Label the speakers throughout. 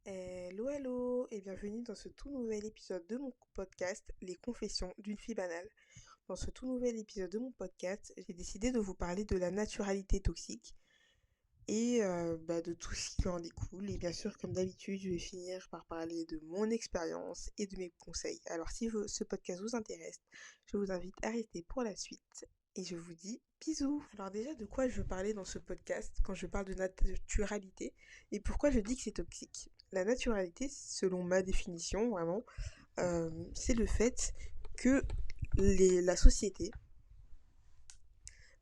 Speaker 1: Hello, hello et bienvenue dans ce tout nouvel épisode de mon podcast Les Confessions d'une fille banale. Dans ce tout nouvel épisode de mon podcast, j'ai décidé de vous parler de la naturalité toxique et de tout ce qui en découle. Et bien sûr, comme d'habitude, je vais finir par parler de mon expérience et de mes conseils. Alors si ce podcast vous intéresse, je vous invite à rester pour la suite et je vous dis bisous. Alors déjà, de quoi je veux parler dans ce podcast quand je parle de naturalité et pourquoi je dis que c'est toxique? La naturalité, selon ma définition, vraiment, c'est le fait que la société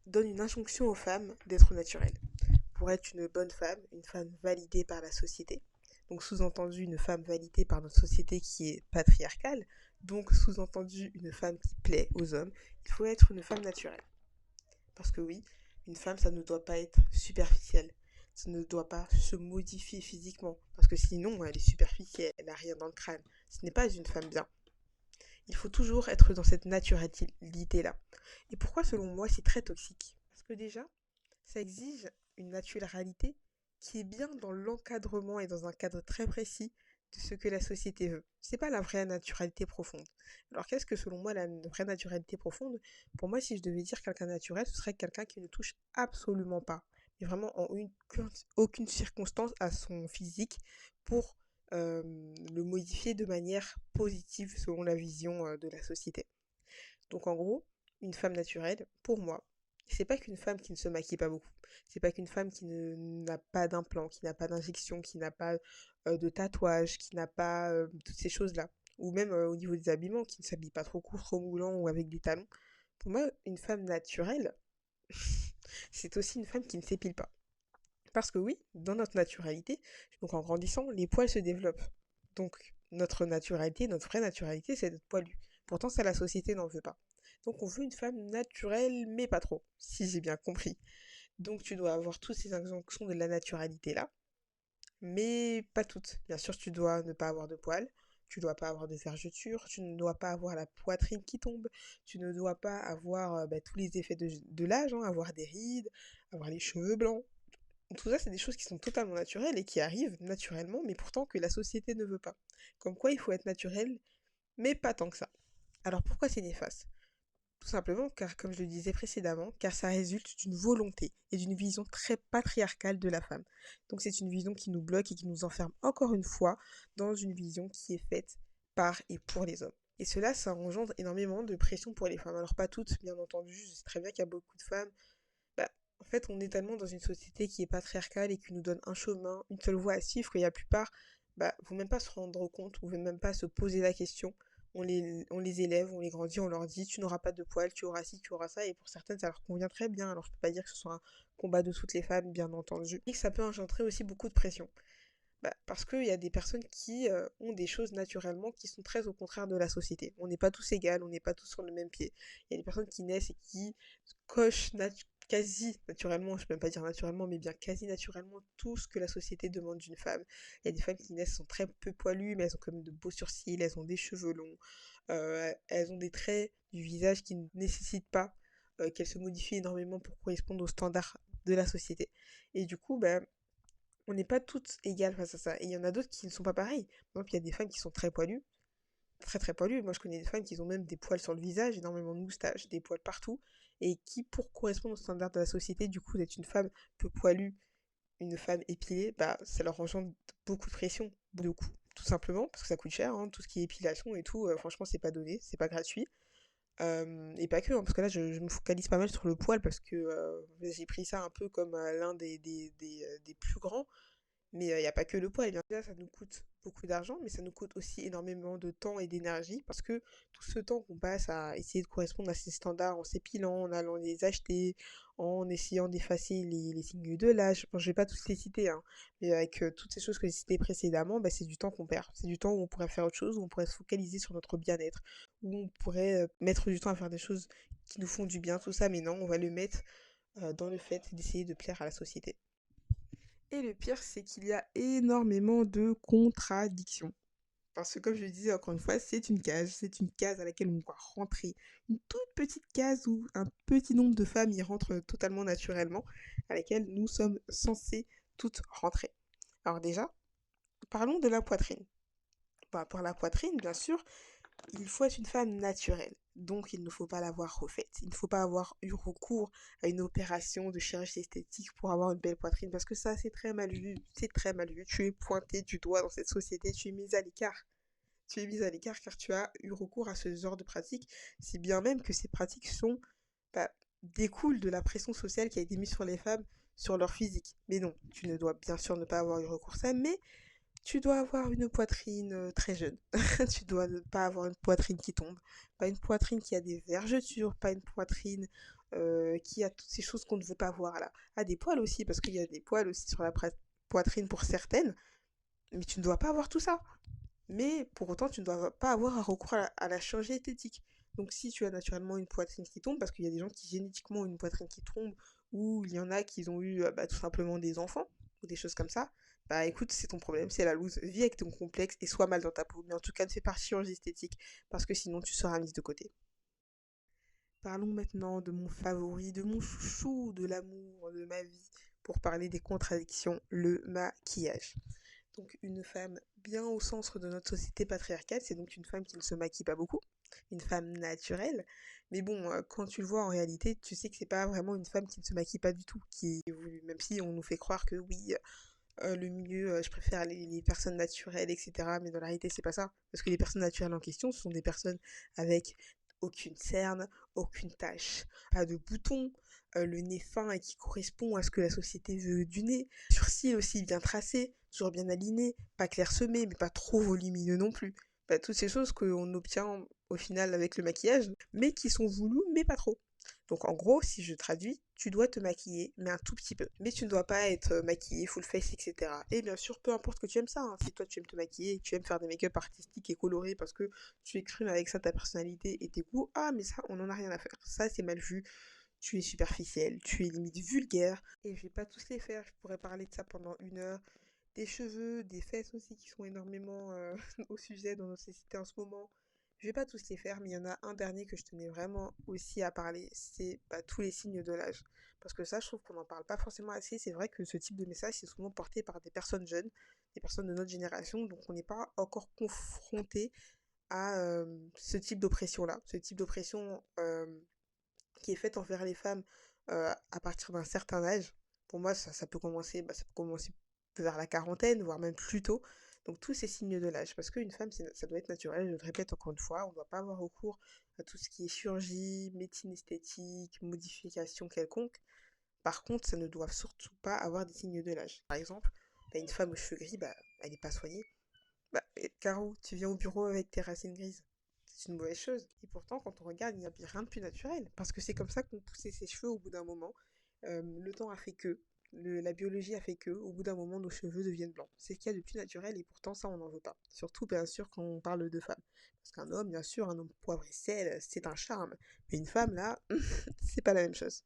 Speaker 1: donne une injonction aux femmes d'être naturelles. Pour être une femme validée par la société, donc sous-entendu une femme validée par notre société qui est patriarcale, donc sous-entendu une femme qui plaît aux hommes, il faut être une femme naturelle. Parce que oui, une femme, ça ne doit pas être superficielle. Ça ne doit pas se modifier physiquement. Parce que sinon, elle est superficielle, elle n'a rien dans le crâne. Ce n'est pas une femme bien. Il faut toujours être dans cette naturalité-là. Et pourquoi, selon moi, c'est très toxique? Parce que déjà, ça exige une naturalité qui est bien dans l'encadrement et dans un cadre très précis de ce que la société veut. C'est pas la vraie naturalité profonde. Alors qu'est-ce que selon moi la vraie naturalité profonde? Pour moi, si je devais dire quelqu'un naturel, ce serait quelqu'un qui ne touche absolument pas, mais vraiment en aucune circonstance à son physique pour le modifier de manière positive selon la vision de la société. Donc en gros, une femme naturelle, pour moi, c'est pas qu'une femme qui ne se maquille pas beaucoup. C'est pas qu'une femme qui n'a pas d'implant, qui n'a pas d'injection, qui n'a pas de tatouage, qui n'a pas toutes ces choses-là. Ou même au niveau des habillements, qui ne s'habille pas trop court, trop moulant ou avec des talons. Pour moi, une femme naturelle, c'est aussi une femme qui ne s'épile pas. Parce que oui, dans notre naturalité, donc en grandissant, les poils se développent. Donc notre naturalité, notre vraie naturalité, c'est d'être poilu. Pourtant, ça, la société n'en veut pas. Donc on veut une femme naturelle, mais pas trop, si j'ai bien compris. Donc tu dois avoir tous ces injonctions de la naturalité là, mais pas toutes. Bien sûr, tu dois ne pas avoir de poils, tu ne dois pas avoir de vergetures, tu ne dois pas avoir la poitrine qui tombe, tu ne dois pas avoir tous les effets de l'âge, hein, avoir des rides, avoir les cheveux blancs. Tout ça, c'est des choses qui sont totalement naturelles et qui arrivent naturellement, mais pourtant que la société ne veut pas. Comme quoi, il faut être naturel, mais pas tant que ça. Alors pourquoi c'est néfaste? Tout simplement car, comme je le disais précédemment, car ça résulte d'une volonté et d'une vision très patriarcale de la femme. Donc c'est une vision qui nous bloque et qui nous enferme encore une fois dans une vision qui est faite par et pour les hommes. Et cela, ça engendre énormément de pression pour les femmes. Alors pas toutes, bien entendu, je sais très bien qu'il y a beaucoup de femmes. En fait, on est tellement dans une société qui est patriarcale et qui nous donne un chemin, une seule voie à suivre, que la plupart vont même pas se rendre compte, ou vont même pas se poser la question. On les élève, on les grandit, on leur dit tu n'auras pas de poils, tu auras ci, tu auras ça, et pour certaines ça leur convient très bien. Alors je peux pas dire que ce soit un combat de toutes les femmes, bien entendu. Et que ça peut engendrer aussi beaucoup de pression. Parce qu'il y a des personnes qui ont des choses naturellement qui sont très au contraire de la société. On n'est pas tous égales, on n'est pas tous sur le même pied. Il y a des personnes qui naissent et qui cochent quasi naturellement, je ne peux même pas dire naturellement, mais bien quasi naturellement tout ce que la société demande d'une femme. Il y a des femmes qui naissent sont très peu poilues, mais elles ont quand même de beaux sourcils, elles ont des cheveux longs, elles ont des traits du visage qui ne nécessitent pas qu'elles se modifient énormément pour correspondre aux standards de la société. Et du coup, on n'est pas toutes égales face à ça. Et il y en a d'autres qui ne sont pas pareilles. Par exemple, il y a des femmes qui sont très poilues, très très poilues. Moi, je connais des femmes qui ont même des poils sur le visage, énormément de moustaches, des poils partout, et qui, pour correspondre aux standards de la société, du coup, d'être une femme peu poilue, une femme épilée, ça leur engendre beaucoup de pression, beaucoup de coûts. Tout simplement, parce que ça coûte cher, hein, tout ce qui est épilation et tout, franchement, c'est pas donné, c'est pas gratuit. Et pas que, hein, parce que là, je me focalise pas mal sur le poil, parce que j'ai pris ça un peu comme l'un des plus grands. Mais il n'y a pas que le poids, et bien sûr, ça nous coûte beaucoup d'argent, mais ça nous coûte aussi énormément de temps et d'énergie, parce que tout ce temps qu'on passe à essayer de correspondre à ces standards, en s'épilant, en allant les acheter, en essayant d'effacer les signes de l'âge, bon, je vais pas tous les citer, hein, mais avec toutes ces choses que j'ai citées précédemment, c'est du temps qu'on perd. C'est du temps où on pourrait faire autre chose, où on pourrait se focaliser sur notre bien-être, où on pourrait mettre du temps à faire des choses qui nous font du bien, tout ça, mais non, on va le mettre dans le fait d'essayer de plaire à la société. Et le pire, c'est qu'il y a énormément de contradictions. Parce que comme je le disais encore une fois, c'est une case à laquelle on doit rentrer. Une toute petite case où un petit nombre de femmes y rentrent totalement naturellement, à laquelle nous sommes censés toutes rentrer. Alors déjà, Parlons de la poitrine. Bah, pour la poitrine, bien sûr, il faut être une femme naturelle. Donc, il ne faut pas l'avoir refaite. Il ne faut pas avoir eu recours à une opération de chirurgie esthétique pour avoir une belle poitrine. Parce que ça, c'est très mal vu. C'est très mal vu. Tu es pointé du doigt dans cette société. Tu es mise à l'écart. Tu es mise à l'écart car tu as eu recours à ce genre de pratiques. Si bien même que ces pratiques sont, bah, découlent de la pression sociale qui a été mise sur les femmes, sur leur physique. Mais non, tu ne dois bien sûr ne pas avoir eu recours à ça, mais tu dois avoir une poitrine très jeune. Tu dois ne pas avoir une poitrine qui tombe, pas une poitrine qui a des vergetures, pas une poitrine qui a toutes ces choses qu'on ne veut pas voir là. Ah, des poils aussi, parce qu'il y a des poils aussi sur la poitrine pour certaines, mais tu ne dois pas avoir tout ça. Mais pour autant, tu ne dois pas avoir un recours à la chirurgie esthétique. Donc si tu as naturellement une poitrine qui tombe, parce qu'il y a des gens qui génétiquement ont une poitrine qui tombe, ou il y en a qui ont eu bah, tout simplement des enfants, ou des choses comme ça, bah écoute, c'est ton problème, c'est la loose. Vis avec ton complexe et sois mal dans ta peau. Mais en tout cas, ne fais pas chirurgie esthétique, parce que sinon tu seras mise de côté. Parlons maintenant de mon favori, de mon chouchou, de l'amour, de ma vie, pour parler des contradictions, le maquillage. Donc une femme bien au centre de notre société patriarcale, c'est donc une femme qui ne se maquille pas beaucoup, une femme naturelle. Mais bon, quand tu le vois en réalité, tu sais que c'est pas vraiment une femme qui ne se maquille pas du tout, qui est voulue. Même si on nous fait croire que oui, le milieu, je préfère les personnes naturelles, etc. Mais dans la réalité, c'est pas ça. Parce que les personnes naturelles en question, ce sont des personnes avec aucune cerne, aucune tache, pas de boutons, le nez fin et qui correspond à ce que la société veut du nez, sourcils aussi bien tracés, toujours bien alignés, pas clairsemés, mais pas trop volumineux non plus. Bah, toutes ces choses qu'on obtient au final avec le maquillage, mais qui sont voulues, mais pas trop. Donc en gros, si je traduis, tu dois te maquiller, mais un tout petit peu. Mais tu ne dois pas être maquillée, full face, etc. Et bien sûr, peu importe que tu aimes ça, hein. Si toi tu aimes te maquiller, tu aimes faire des make-up artistiques et colorés parce que tu exprimes avec ça ta personnalité et tes goûts, ah mais ça, on n'en a rien à faire. Ça, c'est mal vu. Tu es superficiel, tu es limite vulgaire. Et je vais pas tous les faire, je pourrais parler de ça pendant 1 heure. Des cheveux, des fesses aussi qui sont énormément au sujet dans notre société en ce moment. Je vais pas tous les faire, mais il y en a un dernier que je tenais vraiment aussi à parler, c'est bah, tous les signes de l'âge. Parce que ça, je trouve qu'on n'en parle pas forcément assez. C'est vrai que ce type de message, c'est souvent porté par des personnes jeunes, des personnes de notre génération, donc on n'est pas encore confronté à ce type d'oppression-là, ce type d'oppression qui est faite envers les femmes à partir d'un certain âge. Pour moi, ça peut commencer, bah, ça peut commencer vers la quarantaine, voire même plus tôt. Donc tous ces signes de l'âge, parce qu'une femme, ça doit être naturel, je le répète encore une fois, on ne doit pas avoir recours à tout ce qui est chirurgie, médecine esthétique, modification quelconque. Par contre, ça ne doit surtout pas avoir des signes de l'âge. Par exemple, t'as une femme aux cheveux gris, bah, elle n'est pas soignée. Bah, Caro, tu viens au bureau avec tes racines grises. C'est une mauvaise chose. Et pourtant, quand on regarde, il n'y a rien de plus naturel. Parce que c'est comme ça qu'on poussait ses cheveux au bout d'un moment. Le temps a fait que, la biologie a fait que, au bout d'un moment, nos cheveux deviennent blancs. C'est ce qu'il y a de plus naturel et pourtant, ça, on n'en veut pas. Surtout, bien sûr, quand on parle de femmes. Parce qu'un homme, bien sûr, un homme poivre et sel, c'est un charme. Mais une femme, là, c'est pas la même chose.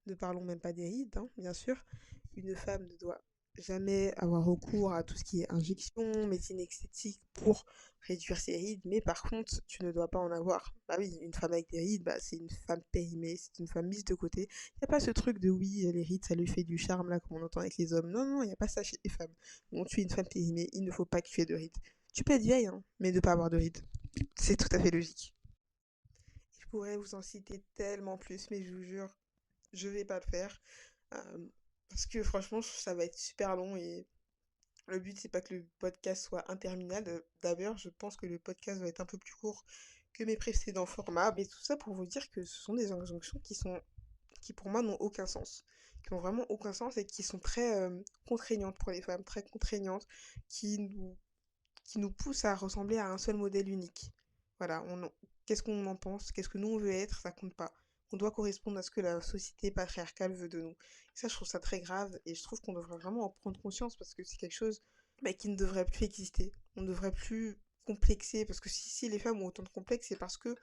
Speaker 1: Ne parlons même pas des rides, hein, bien sûr. Une femme ne doit jamais avoir recours à tout ce qui est injection, médecine esthétique pour réduire ses rides, mais par contre, tu ne dois pas en avoir. Bah oui, une femme avec des rides, bah, c'est une femme périmée, c'est une femme mise de côté. Il n'y a pas ce truc de oui, les rides, ça lui fait du charme, là, comme on entend avec les hommes. Non, non, il n'y a pas ça chez les femmes. Bon, tu es une femme périmée, il ne faut pas que tu aies de rides. Tu peux être vieille, hein, mais ne pas avoir de rides. C'est tout à fait logique. Je pourrais vous en citer tellement plus, mais je vous jure, je vais pas le faire. Euh, Parce que franchement, ça va être super long et le but, c'est pas que le podcast soit interminable. D'ailleurs, je pense que le podcast va être un peu plus court que mes précédents formats. Mais tout ça pour vous dire que ce sont des injonctions qui pour moi n'ont aucun sens. Qui n'ont vraiment aucun sens et qui sont très contraignantes pour les femmes, très contraignantes, qui nous, qui nous poussent à ressembler à un seul modèle unique. Voilà, qu'est-ce qu'on en pense, qu'est-ce que nous on veut être, ça compte pas. On doit correspondre à ce que la société patriarcale veut de nous. Et ça, je trouve ça très grave et je trouve qu'on devrait vraiment en prendre conscience parce que c'est quelque chose bah, qui ne devrait plus exister. On ne devrait plus complexer parce que si les femmes ont autant de complexes, c'est parce que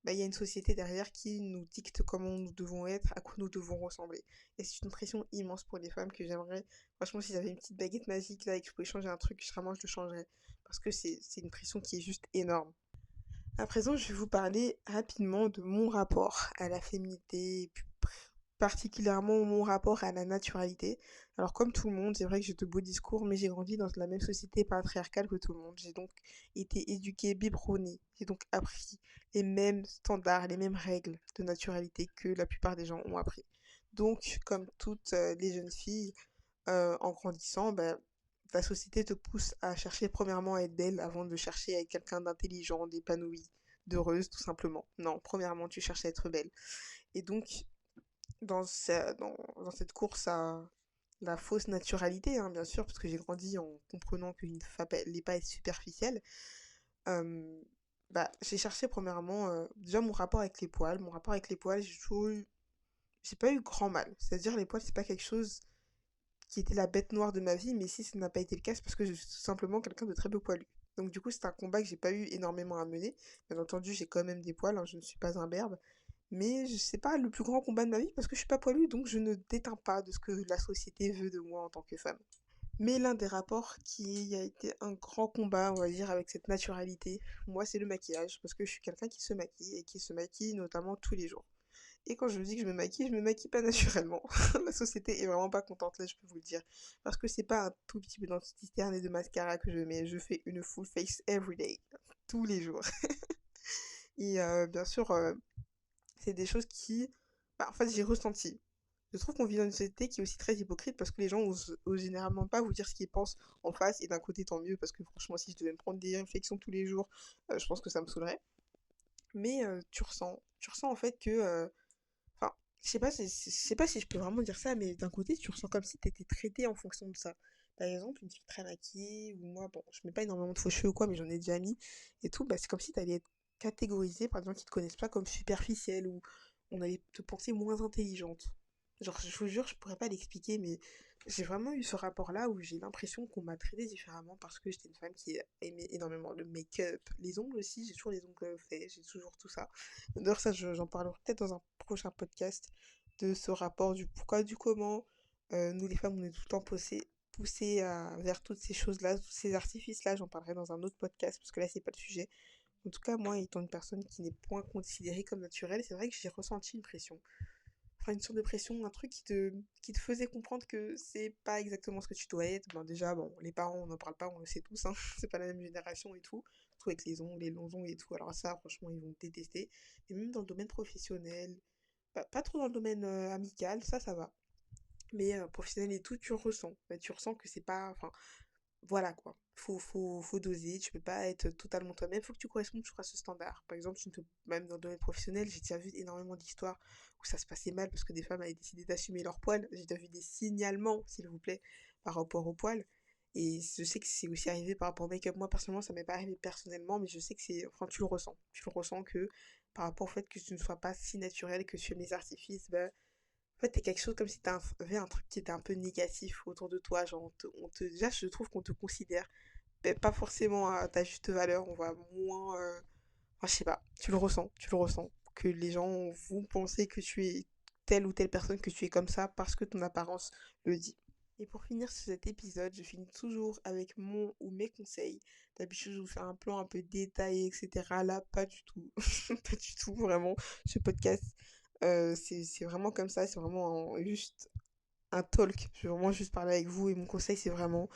Speaker 1: bah, il y a une société derrière qui nous dicte comment nous devons être, à quoi nous devons ressembler. Et c'est une pression immense pour les femmes que j'aimerais. Franchement, si j'avais une petite baguette magique là et que je pouvais changer un truc, vraiment je le changerais. Parce que c'est une pression qui est juste énorme. À présent, je vais vous parler rapidement de mon rapport à la féminité, et plus particulièrement mon rapport à la naturalité. Alors comme tout le monde, c'est vrai que j'ai de beaux discours, mais j'ai grandi dans la même société patriarcale que tout le monde. J'ai donc été éduquée, biberonnée. J'ai donc appris les mêmes standards, les mêmes règles de naturalité que la plupart des gens ont appris. Donc, comme toutes les jeunes filles, en grandissant, bah, la société te pousse à chercher premièrement à être belle avant de chercher à être quelqu'un d'intelligent, d'épanoui, d'heureuse, tout simplement. Non, premièrement, tu cherches à être belle. Et donc, dans cette course à la fausse naturalité, hein, bien sûr, parce que j'ai grandi en comprenant qu'une femme n'est pas être superficielle, euh, bah, j'ai cherché premièrement, déjà mon rapport avec les poils. Mon rapport avec les poils, j'ai pas eu grand mal. C'est-à-dire, les poils, c'est pas quelque chose qui était la bête noire de ma vie, mais si ça n'a pas été le cas, c'est parce que je suis tout simplement quelqu'un de très peu poilu. Donc du coup, c'est un combat que j'ai pas eu énormément à mener. Bien entendu, j'ai quand même des poils, hein, je ne suis pas un berbe. Mais c'est pas le plus grand combat de ma vie parce que je suis pas poilue, donc je ne déteins pas de ce que la société veut de moi en tant que femme. Mais l'un des rapports qui a été un grand combat, on va dire, avec cette naturalité, moi, c'est le maquillage, parce que je suis quelqu'un qui se maquille et qui se maquille notamment tous les jours. Et quand je dis que je me maquille pas naturellement. La société est vraiment pas contente, là, je peux vous le dire. Parce que c'est pas un tout petit peu d'anti-citerne et de mascara que je mets, je fais une full face every day, tous les jours. Et bien sûr, c'est des choses qui, bah, en fait, j'ai ressenti. Je trouve qu'on vit dans une société qui est aussi très hypocrite parce que les gens osent généralement pas vous dire ce qu'ils pensent en face. Et d'un côté, tant mieux, parce que franchement, si je devais me prendre des réflexions tous les jours, je pense que ça me saoulerait. Mais tu ressens en fait que, enfin, je sais pas si je peux vraiment dire ça, mais d'un côté, tu ressens comme si tu étais traité en fonction de ça. Par exemple, une fille très maquillée, ou moi, bon, je mets pas énormément de faux cheveux ou quoi, mais j'en ai déjà mis, et tout, bah, c'est comme si tu allais être catégorisée par des gens qui te connaissent pas comme superficielle, ou on allait te penser moins intelligente. Genre, je vous jure, je pourrais pas l'expliquer, mais j'ai vraiment eu ce rapport-là où j'ai l'impression qu'on m'a traité différemment parce que j'étais une femme qui aimait énormément le make-up, les ongles aussi, j'ai toujours les ongles faits, j'ai toujours tout ça. D'ailleurs, ça, j'en parlerai peut-être dans un prochain podcast de ce rapport du pourquoi, du comment. Nous, les femmes, on est tout le temps poussées vers toutes ces choses-là, tous ces artifices-là. J'en parlerai dans un autre podcast parce que là, c'est pas le sujet. En tout cas, moi, étant une personne qui n'est point considérée comme naturelle, c'est vrai que j'ai ressenti une pression. Enfin, une sorte de pression, un truc qui te faisait comprendre que c'est pas exactement ce que tu dois être. Ben déjà, bon, les parents, on n'en parle pas, on le sait tous, hein. C'est pas la même génération et tout. Tout avec les ongles, les longs ongles et tout. Alors ça, franchement, ils vont détester. Et même dans le domaine professionnel, pas trop dans le domaine amical, ça va. Mais professionnel et tout, tu ressens. Ben, tu ressens que c'est pas... Enfin, voilà quoi. Faut doser, tu peux pas être totalement toi-même, faut que tu correspondes toujours à ce standard. Par exemple, même dans le domaine professionnel, j'ai déjà vu énormément d'histoires où ça se passait mal parce que des femmes avaient décidé d'assumer leurs poils. J'ai déjà vu des signalements, s'il vous plaît, par rapport aux poils. Et je sais que c'est aussi arrivé par rapport au make-up. Moi, personnellement, ça m'est pas arrivé personnellement, mais je sais que c'est... Enfin, tu le ressens. Tu le ressens que par rapport au fait que tu ne sois pas si naturel, que tu aimes les artifices, bah, en fait, t'es quelque chose comme si t'avais un truc qui était un peu négatif autour de toi. Genre, déjà, je trouve qu'on te considère pas forcément à ta juste valeur. On va moins. Enfin, je sais pas. Tu le ressens. Tu le ressens. Que les gens vont penser que tu es telle ou telle personne, que tu es comme ça parce que ton apparence le dit. Et pour finir sur cet épisode, je finis toujours avec mon ou mes conseils. D'habitude, je vous fais un plan un peu détaillé, etc. Là, pas du tout. Pas du tout, vraiment. Ce podcast, c'est vraiment comme ça. C'est vraiment juste un talk. Je vais vraiment juste parler avec vous. Et mon conseil, c'est vraiment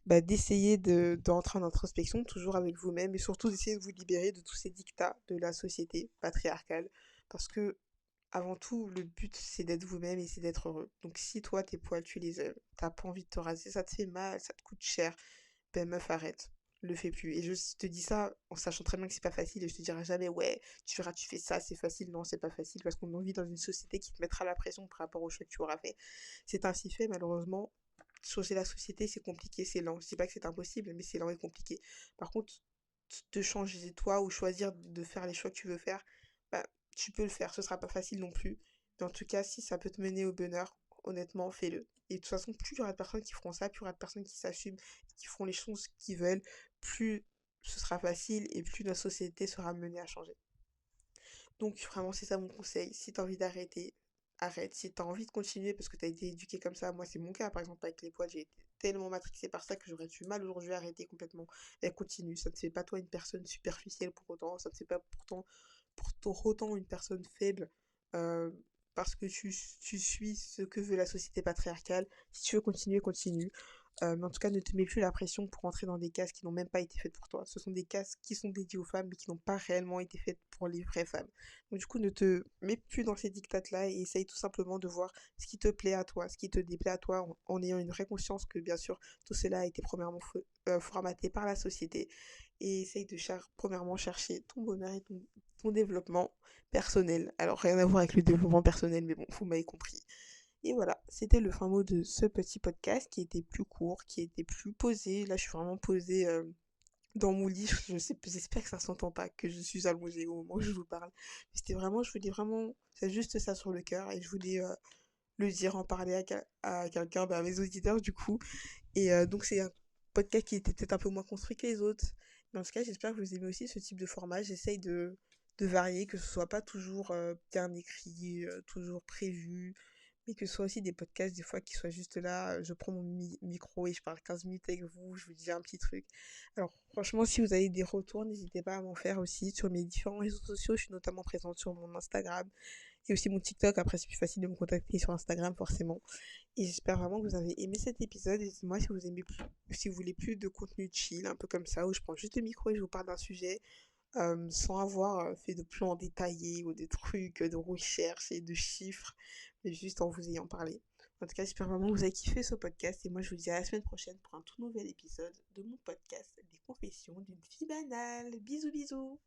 Speaker 1: bah, d'essayer d'entrer en introspection, toujours avec vous-même. Et surtout d'essayer de vous libérer de tous ces dictats de la société patriarcale. Parce que avant tout, le but, c'est d'être vous-même et c'est d'être heureux. Donc si toi, tes poils, tu les aimes, t'as pas envie de te raser, ça te fait mal, ça te coûte cher, ben meuf, arrête. Le fais plus. Et je te dis ça en sachant très bien que c'est pas facile et je te dirai jamais, ouais, tu verras, tu fais ça, c'est facile. Non, c'est pas facile parce qu'on vit dans une société qui te mettra la pression par rapport au choix que tu auras fait. C'est ainsi fait, malheureusement. Changer la société, c'est compliqué, c'est lent. Je dis pas que c'est impossible, mais c'est lent et compliqué. Par contre, te changer toi ou choisir de faire les choix que tu veux faire, bah, tu peux le faire. Ce sera pas facile non plus. Mais en tout cas, si ça peut te mener au bonheur, honnêtement, fais-le. Et de toute façon, plus il y aura de personnes qui feront ça, plus il y aura de personnes qui s'assument, qui feront les choses qu'ils veulent, plus ce sera facile et plus notre société sera menée à changer. Donc vraiment, c'est ça mon conseil. Si t'as envie d'arrêter, arrête. Si t'as envie de continuer parce que t'as été éduqué comme ça, moi c'est mon cas par exemple avec les poils, j'ai été tellement matrixée par ça que j'aurais du mal aujourd'hui à arrêter complètement. Et continue, ça ne fait pas toi une personne superficielle pour autant, ça ne fait pas pour autant une personne faible. Euh, parce que tu suis ce que veut la société patriarcale. Si tu veux continuer, continue. Mais en tout cas, ne te mets plus la pression pour entrer dans des cases qui n'ont même pas été faites pour toi. Ce sont des cases qui sont dédiées aux femmes, mais qui n'ont pas réellement été faites pour les vraies femmes. Donc du coup, ne te mets plus dans ces dictates-là et essaye tout simplement de voir ce qui te plaît à toi, ce qui te déplaît à toi, en ayant une vraie conscience que bien sûr, tout cela a été premièrement formaté par la société. Et essaye de premièrement chercher ton bonheur et ton développement personnel. Alors rien à voir avec le développement personnel, mais bon, vous m'avez compris. Et voilà, c'était le fin mot de ce petit podcast qui était plus court, qui était plus posé. Là, je suis vraiment posée dans mon lit. J'espère que ça s'entend pas, que je suis allongée au moment où je vous parle. Mais c'était vraiment, je voulais vraiment, c'est juste ça sur le cœur et je voulais le dire, en parler à quelqu'un, à mes auditeurs du coup. Et donc, c'est un podcast qui était peut-être un peu moins construit que les autres. Mais en tout cas, j'espère que vous aimez aussi ce type de format. J'essaye de varier, que ce soit pas toujours bien écrit, toujours prévu, mais que ce soit aussi des podcasts, des fois, qui soient juste là. Je prends mon micro et je parle 15 minutes avec vous, je vous dis un petit truc. Alors, franchement, si vous avez des retours, n'hésitez pas à m'en faire aussi sur mes différents réseaux sociaux. Je suis notamment présente sur mon Instagram et aussi mon TikTok. Après, c'est plus facile de me contacter sur Instagram, forcément. Et j'espère vraiment que vous avez aimé cet épisode. Et dites-moi si vous aimez plus, si vous voulez plus de contenu chill, un peu comme ça, où je prends juste le micro et je vous parle d'un sujet sans avoir fait de plans détaillés ou des trucs de recherche et de chiffres, mais juste en vous ayant parlé. En tout cas, j'espère vraiment que vous avez kiffé ce podcast et moi je vous dis à la semaine prochaine pour un tout nouvel épisode de mon podcast, Les Confessions d'une fille banale. Bisous bisous.